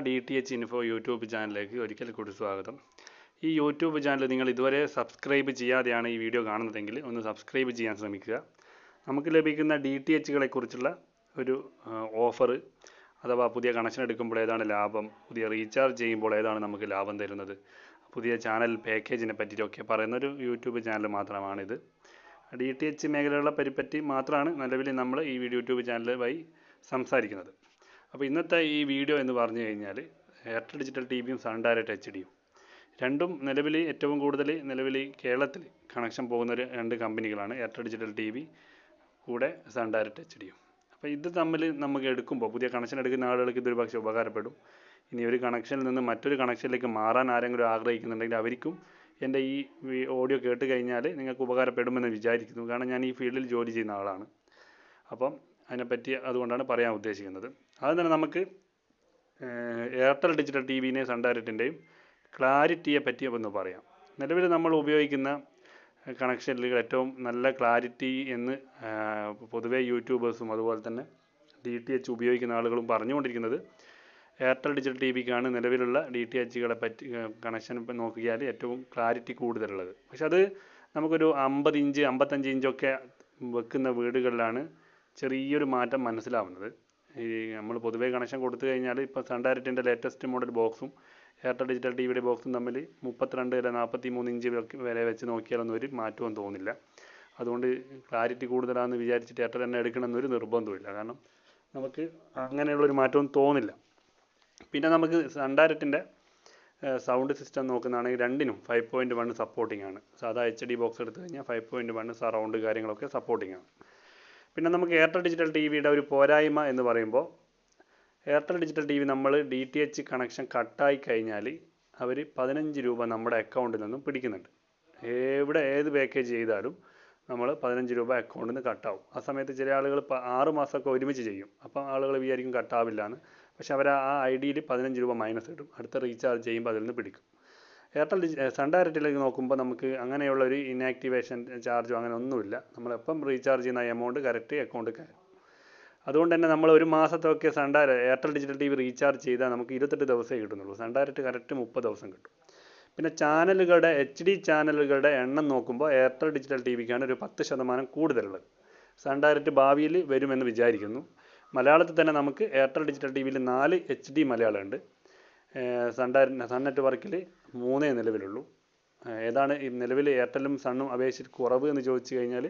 DTH info YouTube ചാനലിലേക്ക് ഒരിക്കൽ കൂടി സ്വാഗതം. ഈ യൂട്യൂബ് ചാനൽ നിങ്ങൾ ഇതുവരെ സബ്സ്ക്രൈബ് ചെയ്യാതെയാണ് ഈ വീഡിയോ കാണുന്നതെങ്കിൽ ഒന്ന് സബ്സ്ക്രൈബ് ചെയ്യാൻ ശ്രമിക്കുക. നമുക്ക് ലഭിക്കുന്ന DTHകളെ കുറിച്ചുള്ള ഒരു ഓഫർ അഥവാ പുതിയ കണക്ഷൻ എടുക്കുമ്പോൾ ഏതാണ് ലാഭം, പുതിയ റീചാർജ് ചെയ്യുമ്പോൾ ഏതാണ് നമുക്ക് ലാഭം തരുന്നത്, പുതിയ ചാനൽ പാക്കേജിനെ പറ്റിയൊക്കെ പറയുന്നൊരു യൂട്യൂബ് ചാനൽ മാത്രമാണിത്. DTH മേഖലകളെ പറ്റി മാത്രമാണ് നിലവിൽ നമ്മൾ ഈ യൂട്യൂബ് ചാനൽ വഴി സംസാരിക്കുന്നത്. അപ്പോൾ ഇന്നത്തെ ഈ വീഡിയോ എന്ന് പറഞ്ഞു കഴിഞ്ഞാൽ എയർടെൽ ഡിജിറ്റൽ ടിവിയും സൺ ഡയറക്റ്റ് HDയും രണ്ടും ഏറ്റവും കൂടുതൽ കേരളത്തിൽ കണക്ഷൻ പോകുന്ന രണ്ട് കമ്പനികളാണ് എയർടെൽ ഡിജിറ്റൽ ടിവി കൂടെ സൺ ഡയറക്റ്റ് HDയും. അപ്പോൾ ഇത് തമ്മിൽ നമുക്ക് എടുക്കുമ്പോൾ പുതിയ കണക്ഷൻ എടുക്കുന്ന ആളുകൾക്ക് ഇതൊരു പക്ഷേ ഉപകാരപ്പെടും. ഇനി ഒരു കണക്ഷനിൽ നിന്ന് മറ്റൊരു കണക്ഷനിലേക്ക് മാറാൻ ആരെങ്കിലും ആഗ്രഹിക്കുന്നുണ്ടെങ്കിൽ അവർക്കും എൻ്റെ ഈ ഓഡിയോ കേട്ട് കഴിഞ്ഞാൽ നിങ്ങൾക്ക് ഉപകാരപ്പെടുമെന്ന് വിചാരിക്കുന്നു. കാരണം ഞാൻ ഈ ഫീൽഡിൽ ജോലി ചെയ്യുന്ന ആളാണ്. അപ്പം അതിനെപ്പറ്റി അതുകൊണ്ടാണ് പറയാൻ ഉദ്ദേശിക്കുന്നത്. അതുതന്നെ നമുക്ക് എയർടെൽ ഡിജിറ്റൽ ടിവിൻ്റെയും സൺ ഡയറക്റ്റിൻ്റെയും ക്ലാരിറ്റിയെ പറ്റി ഒന്ന് പറയാം. നിലവിൽ നമ്മൾ ഉപയോഗിക്കുന്ന കണക്ഷനിൽ ഏറ്റവും നല്ല ക്ലാരിറ്റി എന്ന് പൊതുവേ യൂട്യൂബേഴ്സും അതുപോലെ തന്നെ DTH ഉപയോഗിക്കുന്ന ആളുകളും പറഞ്ഞുകൊണ്ടിരിക്കുന്നത് എയർടെൽ ഡിജിറ്റൽ ടിവിക്കാണ് നിലവിലുള്ള DTHകളെ പറ്റി കണക്ഷൻ നോക്കിയാൽ ഏറ്റവും ക്ലാരിറ്റി കൂടുതലുള്ളത്. പക്ഷെ അത് നമുക്കൊരു 50 ഇഞ്ച് 55 ഇഞ്ചൊക്കെ വെക്കുന്ന വീടുകളിലാണ് ചെറിയൊരു മാറ്റം മനസ്സിലാവുന്നത്. ഈ നമ്മൾ പൊതുവേ കണക്ഷൻ കൊടുത്തു കഴിഞ്ഞാൽ ഇപ്പോൾ സൺ ഡയറക്റ്റിൻ്റെ ലേറ്റസ്റ്റ് മോഡൽ ബോക്സും എയർടെൽ ഡിജിറ്റൽ ടിവിയുടെ ബോക്സും തമ്മിൽ 32 അല്ല 43 ഇഞ്ച് വരെ വെച്ച് നോക്കിയാലൊന്നും ഒരു മാറ്റവും തോന്നില്ല. അതുകൊണ്ട് ക്ലാരിറ്റി കൂടുതലാണെന്ന് വിചാരിച്ചിട്ട് എയർടെൽ തന്നെ എടുക്കണമെന്നൊരു നിർബന്ധമില്ല. കാരണം നമുക്ക് അങ്ങനെയുള്ളൊരു മാറ്റവും തോന്നില്ല. പിന്നെ നമുക്ക് സൺ ഡയറക്റ്റിൻ്റെ സൗണ്ട് സിസ്റ്റം നോക്കുന്നതാണെങ്കിൽ രണ്ടിനും 5.1 സപ്പോർട്ടിംഗ് ആണ്. സാധാ HD ബോക്സ് എടുത്തു കഴിഞ്ഞാൽ 5.1 സറൗണ്ട് കാര്യങ്ങളൊക്കെ സപ്പോർട്ടിംഗ് ആണ്. പിന്നെ നമുക്ക് എയർടെൽ ഡിജിറ്റൽ ടിവിയുടെ ഒരു പോരായ്മ എന്ന് പറയുമ്പോൾ എയർടെൽ ഡിജിറ്റൽ ടിവി നമ്മൾ DTH കണക്ഷൻ കട്ടായി കഴിഞ്ഞാൽ അവർ 15 രൂപ നമ്മുടെ അക്കൗണ്ടിൽ നിന്നും പിടിക്കുന്നുണ്ട്. ഏത് പാക്കേജ് ചെയ്താലും നമ്മൾ 15 രൂപ അക്കൗണ്ടിൽ നിന്ന് കട്ടാവും. ആ സമയത്ത് ചില ആളുകൾ 6 മാസമൊക്കെ ഒരുമിച്ച് ചെയ്യും. അപ്പം ആളുകൾ വിചാരിക്കും കട്ടാവില്ല എന്ന്. പക്ഷെ അവർ ആ IDയിൽ 15 രൂപ മൈനസ് ഇടും. അടുത്ത റീചാർജ് ചെയ്യുമ്പോൾ അതിൽ നിന്ന് പിടിക്കും. എയർടെൽ സൺ ഡയറക്റ്റിലേക്ക് നോക്കുമ്പോൾ നമുക്ക് അങ്ങനെയുള്ളൊരു ഇനാക്ടിവേഷൻ ചാർജോ അങ്ങനെ ഒന്നുമില്ല. നമ്മളെപ്പം റീചാർജ് ചെയ്യുന്ന എമൗണ്ട് കറക്റ്റ് അക്കൗണ്ടിൽ കയറും. അതുകൊണ്ട് തന്നെ നമ്മൾ ഒരു മാസത്തൊക്കെ എയർടെൽ ഡിജിറ്റൽ ടിവി റീചാർജ് ചെയ്താൽ നമുക്ക് 28 ദിവസമേ കിട്ടുന്നുള്ളൂ. സൺ ഡയറക്റ്റ് കറക്റ്റ് 30 ദിവസം കിട്ടും. പിന്നെ ചാനലുകളുടെ HD ചാനലുകളുടെ എണ്ണം നോക്കുമ്പോൾ എയർടെൽ ഡിജിറ്റൽ ടിവിക്കാണ് ഒരു 10% കൂടുതലുള്ളത്. സൺ ഡയറക്റ്റ് ഭാവിയിൽ വരുമെന്ന് വിചാരിക്കുന്നു. മലയാളത്തിൽ തന്നെ നമുക്ക് എയർടെൽ ഡിജിറ്റൽ ടിവിയിൽ 4 HD മലയാളമുണ്ട്. സൺ നെറ്റ്വർക്കിൽ 3 നിലവിലുള്ളൂ. ഏതാണ് ഈ നിലവിൽ എയർടെല്ലും സണ്ണും അപേക്ഷിച്ച് കുറവ് എന്ന് ചോദിച്ചു കഴിഞ്ഞാൽ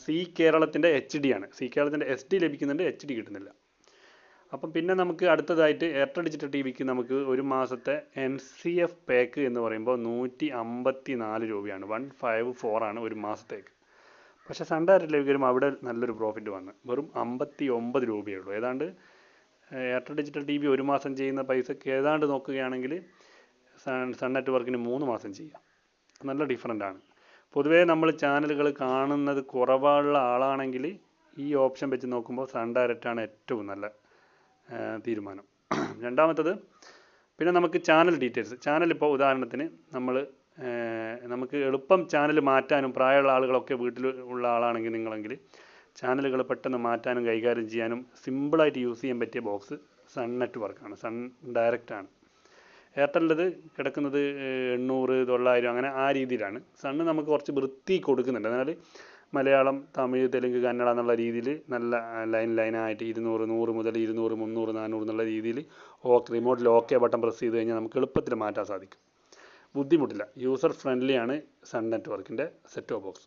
സി കേരളത്തിൻ്റെ HD ആണ്. സി കേരളത്തിൻ്റെ SD ലഭിക്കുന്നുണ്ട്, HD കിട്ടുന്നില്ല. അപ്പം പിന്നെ നമുക്ക് അടുത്തതായിട്ട് എയർടെൽ ഡിജിറ്റൽ ടിവിക്ക് നമുക്ക് ഒരു മാസത്തെ NCF പാക്ക് എന്ന് പറയുമ്പോൾ 154 രൂപയാണ്. 154 ആണ് ഒരു മാസത്തേക്ക്. പക്ഷേ സൺ ഡയറക്റ്റിലേക്ക് വരുമ്പോൾ അവിടെ നല്ലൊരു പ്രോഫിറ്റ് വന്ന് വെറും 59 രൂപയേ ഉള്ളൂ. ഏതാണ്ട് എയർടെൽ ഡിജിറ്റൽ ടിവി ഒരു മാസം ചെയ്യുന്ന പൈസക്ക് ഏതാണ്ട് നോക്കുകയാണെങ്കിൽ സൺ നെറ്റ്വർക്കിന് 3 മാസം ചെയ്യാം. നല്ല ഡിഫറൻ്റ് ആണ്. പൊതുവേ നമ്മൾ ചാനലുകൾ കാണുന്നത് കുറവുള്ള ആളാണെങ്കിൽ ഈ ഓപ്ഷൻ വെച്ച് നോക്കുമ്പോൾ സൺ ഡയറക്റ്റാണ് ഏറ്റവും നല്ല തീരുമാനം. രണ്ടാമത്തത് പിന്നെ നമുക്ക് ചാനൽ ഡീറ്റെയിൽസ്. ചാനൽ ഇപ്പോൾ ഉദാഹരണത്തിന് നമുക്ക് എളുപ്പം ചാനൽ മാറ്റാനും പ്രായമുള്ള ആളുകളൊക്കെ വീട്ടിൽ ഉള്ള ആളാണെങ്കിൽ നിങ്ങളെങ്കിൽ ചാനലുകൾ പെട്ടെന്ന് മാറ്റാനും കൈകാര്യം ചെയ്യാനും സിമ്പിളായിട്ട് യൂസ് ചെയ്യാൻ പറ്റിയ ബോക്സ് സൺ നെറ്റ്വർക്കാണ്, സൺ ഡയറക്റ്റാണ്. എയർടെലിൻ്റെത് കിടക്കുന്നത് 800 900 അങ്ങനെ ആ രീതിയിലാണ്. സണ്ണ് നമുക്ക് കുറച്ച് വൃത്തി കൊടുക്കുന്നുണ്ട്. എന്നാൽ മലയാളം, തമിഴ്, തെലുങ്ക്, കന്നഡ എന്നുള്ള രീതിയിൽ നല്ല ലൈനായിട്ട് 200 100 മുതൽ 200 300 400 എന്നുള്ള രീതിയിൽ റിമോട്ടിൽ OK ബട്ടൺ പ്രസ് ചെയ്ത് കഴിഞ്ഞാൽ നമുക്ക് എളുപ്പത്തിൽ മാറ്റാൻ സാധിക്കും. ബുദ്ധിമുട്ടില്ല. യൂസർ ഫ്രണ്ട്ലിയാണ് സൺ നെറ്റ്വർക്കിൻ്റെ സെറ്റ് ബോക്സ്.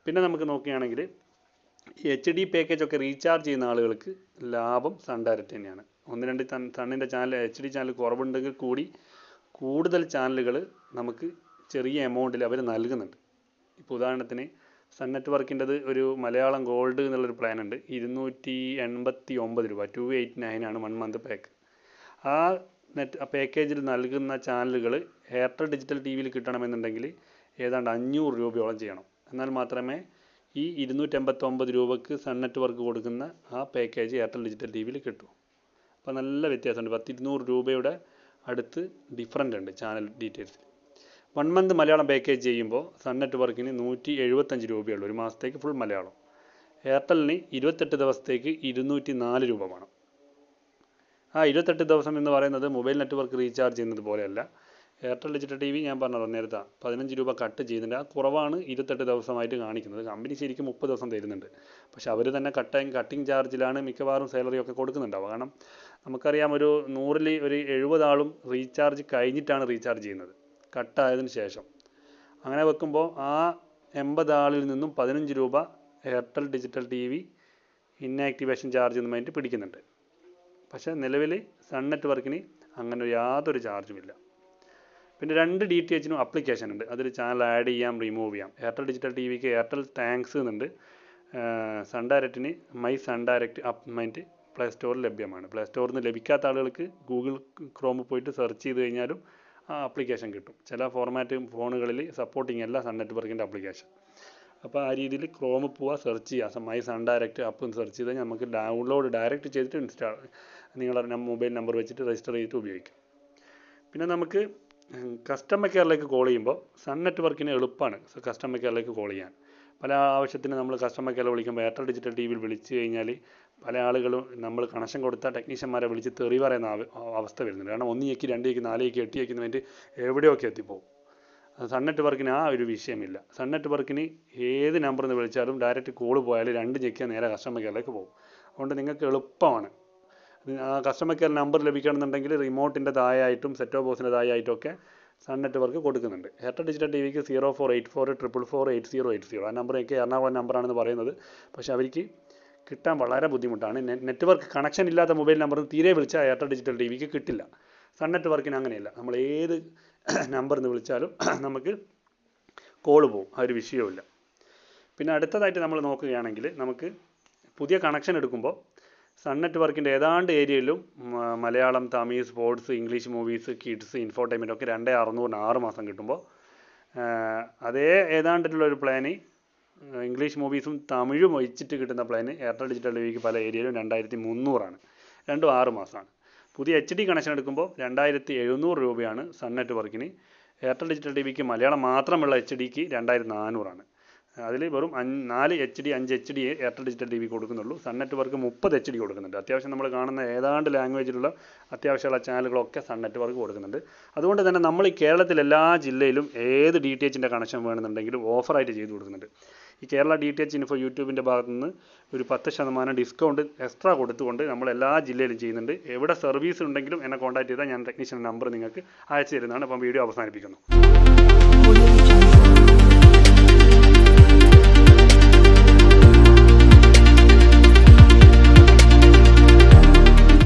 പിന്നെ നമുക്ക് നോക്കുകയാണെങ്കിൽ ഈ HD പാക്കേജൊക്കെ റീചാർജ് ചെയ്യുന്ന ആളുകൾക്ക് ലാഭം സൺ ഡയറക്റ്റ് തന്നെയാണ്. 1-2 സണ്ണിൻ്റെ ചാനൽ HD ചാനൽ കുറവുണ്ടെങ്കിൽ കൂടി കൂടുതൽ ചാനലുകൾ നമുക്ക് ചെറിയ എമൗണ്ടിൽ അവർ നൽകുന്നുണ്ട്. ഇപ്പോൾ ഉദാഹരണത്തിന് സൺ നെറ്റ്വർക്കിൻ്റെത് ഒരു മലയാളം ഗോൾഡ് എന്നുള്ളൊരു പ്ലാൻ ഉണ്ട്. 289 രൂപ 289 ആണ് 1 മന്ത് പാക്ക്. ആ പാക്കേജിൽ നൽകുന്ന ചാനലുകൾ എയർടെൽ ഡിജിറ്റൽ ടിവിയിൽ കിട്ടണമെന്നുണ്ടെങ്കിൽ ഏതാണ്ട് 500 രൂപയോളം ചെയ്യണം. എന്നാൽ മാത്രമേ ഈ 289 രൂപക്ക് സൺ നെറ്റ്വർക്ക് കൊടുക്കുന്ന ആ പാക്കേജ് എയർടെൽ ഡിജിറ്റൽ ടിവിയിൽ കിട്ടും. അപ്പോൾ നല്ല വ്യത്യാസമുണ്ട്. 200 രൂപയുടെ അടുത്ത് ഡിഫറൻ്റ് ഉണ്ട് ചാനൽ ഡീറ്റെയിൽസിൽ. 1 മന്ത് മലയാളം പാക്കേജ് ചെയ്യുമ്പോൾ സൺ നെറ്റ്വർക്കിന് 175 രൂപയുള്ളൂ ഒരു മാസത്തേക്ക് ഫുൾ മലയാളം. എയർടെലിന് 28 ദിവസത്തേക്ക് 204 രൂപ വേണം. ആ 28 ദിവസം എന്ന് പറയുന്നത് മൊബൈൽ നെറ്റ്വർക്ക് റീചാർജ് ചെയ്യുന്നത് പോലെയല്ല. എയർടെൽ ഡിജിറ്റൽ ടി വി ഞാൻ പറഞ്ഞല്ലോ നേരത്തെ 15 രൂപ കട്ട് ചെയ്യുന്നുണ്ട്. ആ കുറവാണ് 28 ദിവസമായിട്ട് കാണിക്കുന്നത്. കമ്പനി ശരിക്കും 30 ദിവസം തരുന്നുണ്ട്. പക്ഷെ അവർ തന്നെ കട്ടിങ് ചാർജിലാണ് മിക്കവാറും സാലറി ഒക്കെ കൊടുക്കുന്നുണ്ടാവുക. കാരണം നമുക്കറിയാം ഒരു 100-ൽ ഒരു 70 ആളും റീചാർജ് കഴിഞ്ഞിട്ടാണ് റീചാർജ് ചെയ്യുന്നത്, കട്ടായതിനു ശേഷം. അങ്ങനെ വെക്കുമ്പോൾ ആ 80 ആളിൽ നിന്നും 15 രൂപ Airtel digital T V inactivation charge എന്ന് പറഞ്ഞിട്ട് പിടിക്കുന്നുണ്ട്. പക്ഷേ നിലവിൽ സൺ നെറ്റ്വർക്കിന് അങ്ങനെ യാതൊരു ചാർജുമില്ല. പിന്നെ 2 DTHനും അപ്ലിക്കേഷൻ ഉണ്ട്. അതിൽ ചാനൽ ആഡ് ചെയ്യാം, റിമൂവ് ചെയ്യാം. എയർടെൽ ഡിജിറ്റൽ ടി വിക്ക് എയർടെൽ താങ്ക്സ് എന്നുണ്ട്. സൺ ഡയറക്റ്റിന് മൈ സൺ ഡയറക്റ്റ് അപ്മെൻറ്റ് പ്ലേ സ്റ്റോറിൽ ലഭ്യമാണ്. പ്ലേ സ്റ്റോറിൽ നിന്ന് ലഭിക്കാത്ത ആളുകൾക്ക് ഗൂഗിൾ ക്രോമിൽ പോയിട്ട് സെർച്ച് ചെയ്ത് കഴിഞ്ഞാലും ആ ആപ്ലിക്കേഷൻ കിട്ടും. ചില ഫോർമാറ്റ് ഫോണുകളിൽ സപ്പോർട്ടിങ് അല്ല സൺ നെറ്റ്വർക്കിൻ്റെ ആപ്ലിക്കേഷൻ. അപ്പോൾ ആ രീതിയിൽ ക്രോമിൽ പോവുക, സെർച്ച് ചെയ്യുക, my Sun direct app search ചെയ്താൽ നമുക്ക് ഡൗൺലോഡ് ഡയറക്റ്റ് ചെയ്തിട്ട് നിങ്ങളുടെ മൊബൈൽ നമ്പർ വെച്ചിട്ട് രജിസ്റ്റർ ചെയ്തിട്ട് ഉപയോഗിക്കാം. പിന്നെ നമുക്ക് കസ്റ്റമർ കെയറിലേക്ക് കോൾ ചെയ്യുമ്പോൾ സൺ നെറ്റ്വർക്കിന് എളുപ്പമാണ് കസ്റ്റമർ കെയറിലേക്ക് കോൾ ചെയ്യാൻ. പല ആവശ്യത്തിന് നമ്മൾ കസ്റ്റമർ കെയർ വിളിക്കുമ്പോൾ എയർടെൽ ഡിജിറ്റൽ ടി വിയിൽ വിളിച്ചു കഴിഞ്ഞാൽ പല ആളുകളും നമ്മൾ കണക്ഷൻ കൊടുത്ത ടെക്നീഷ്യന്മാരെ വിളിച്ച് തെറി പറയുന്ന അവസ്ഥ വരുന്നുണ്ട്. കാരണം 1 ഞെക്കി 2 ഞെക്കി 4 ഞെക്കി 8 ഞെക്കുന്ന വേണ്ടി എവിടെയൊക്കെ എത്തിപ്പോകും. സൺ നെറ്റ്വർക്കിന് ആ ഒരു വിഷയമില്ല. സൺ നെറ്റ്വർക്കിന് ഏത് നമ്പറിൽ നിന്ന് വിളിച്ചാലും ഡയറക്റ്റ് കോൾ പോയാൽ 2 ഞെക്കിയാൽ നേരെ കസ്റ്റമർ കെയറിലേക്ക് പോകും. അതുകൊണ്ട് നിങ്ങൾക്ക് എളുപ്പമാണ്. ആ കസ്റ്റമർ കെയർ നമ്പർ ലഭിക്കണമെന്നുണ്ടെങ്കിൽ റിമോട്ടിൻ്റെ താഴെയായിട്ടും സെറ്റ് ഓഫ് ബോക്സിൻ്റെ താഴെയായിട്ടും ഒക്കെ സൺ നെറ്റ്വർക്ക് കൊടുക്കുന്നുണ്ട്. എയർടെൽ ഡിജിറ്റൽ ടി വിക്ക് 0484448080 ആ നമ്പറൊക്കെ എറണാകുളം നമ്പറാണെന്ന് പറയുന്നത്. പക്ഷേ അവർക്ക് കിട്ടാൻ വളരെ ബുദ്ധിമുട്ടാണ്. നെറ്റ്വർക്ക് കണക്ഷൻ ഇല്ലാത്ത മൊബൈൽ നമ്പറിൽ തീരെ വിളിച്ചാൽ എയർടെൽ ഡിജിറ്റൽ ടി വിക്ക് കിട്ടില്ല. സൺ നെറ്റ്വർക്കിന് അങ്ങനെയല്ല. നമ്മൾ ഏത് നമ്പറിൽ നിന്ന് വിളിച്ചാലും നമുക്ക് കോൾ പോകും, ആ ഒരു വിഷയമില്ല. പിന്നെ അടുത്തതായിട്ട് നമ്മൾ നോക്കുകയാണെങ്കിൽ നമുക്ക് പുതിയ കണക്ഷൻ എടുക്കുമ്പോൾ സൺ നെറ്റ്വർക്കിൻ്റെ ഏതാണ്ട് ഏരിയയിലും Malayalam, Tamil, sports, English movies, kids, infotainment ഒക്കെ 2600 6 മാസം കിട്ടുമ്പോൾ അതേ ഏതാണ്ടുള്ളൊരു പ്ലാന് ഇംഗ്ലീഷ് മൂവീസും തമിഴും ഒഴിച്ചിട്ട് കിട്ടുന്ന പ്ലാന് എയർടെൽ ഡിജിറ്റൽ ടി വിക്ക് പല ഏരിയയിലും 2300 രണ്ടും 6 മാസമാണ്. പുതിയ HD കണക്ഷൻ എടുക്കുമ്പോൾ 2700 രൂപയാണ് സൺ നെറ്റ്വർക്കിന്. എയർടെൽ ഡിജിറ്റൽ ടി വിക്ക് മലയാളം മാത്രമുള്ള HDക്ക് 2400 അതിൽ വെറും 4 HD 5 HD Airtel digital T V കൊടുക്കുന്നുള്ളൂ. സൺ നെറ്റ്വർക്ക് 30 HD കൊടുക്കുന്നുണ്ട്. അത്യാവശ്യം നമ്മൾ കാണുന്ന ഏതാണ്ട് ലാംഗ്വേജിലുള്ള അത്യാവശ്യമുള്ള ചാനലുകളൊക്കെ സൺ നെറ്റ്വർക്ക് കൊടുക്കുന്നുണ്ട്. അതുകൊണ്ട് തന്നെ നമ്മൾ ഈ കേരളത്തിൽ എല്ലാ ജില്ലയിലും ഏത് DTHൻ്റെ കണക്ഷൻ വേണമെന്നുണ്ടെങ്കിലും ഓഫറായിട്ട് ചെയ്തു കൊടുക്കുന്നുണ്ട്. ഈ കേരള DTH ഇൻഫോ യൂട്യൂബിൻ്റെ ഭാഗത്തു നിന്ന് ഒരു 10% ഡിസ്കൗണ്ട് എക്സ്ട്രാ കൊടുത്തുകൊണ്ട് നമ്മൾ എല്ലാ ജില്ലയിലും ചെയ്യുന്നുണ്ട്. എവിടെ സർവീസ് ഉണ്ടെങ്കിലും എന്നെ കോൺടാക്ട് ചെയ്താൽ ഞാൻ ടെക്നീഷ്യൻ നമ്പർ നിങ്ങൾക്ക് അയച്ചു തരുന്നതാണ്. അപ്പം വീഡിയോ അവസാനിപ്പിക്കുന്നു.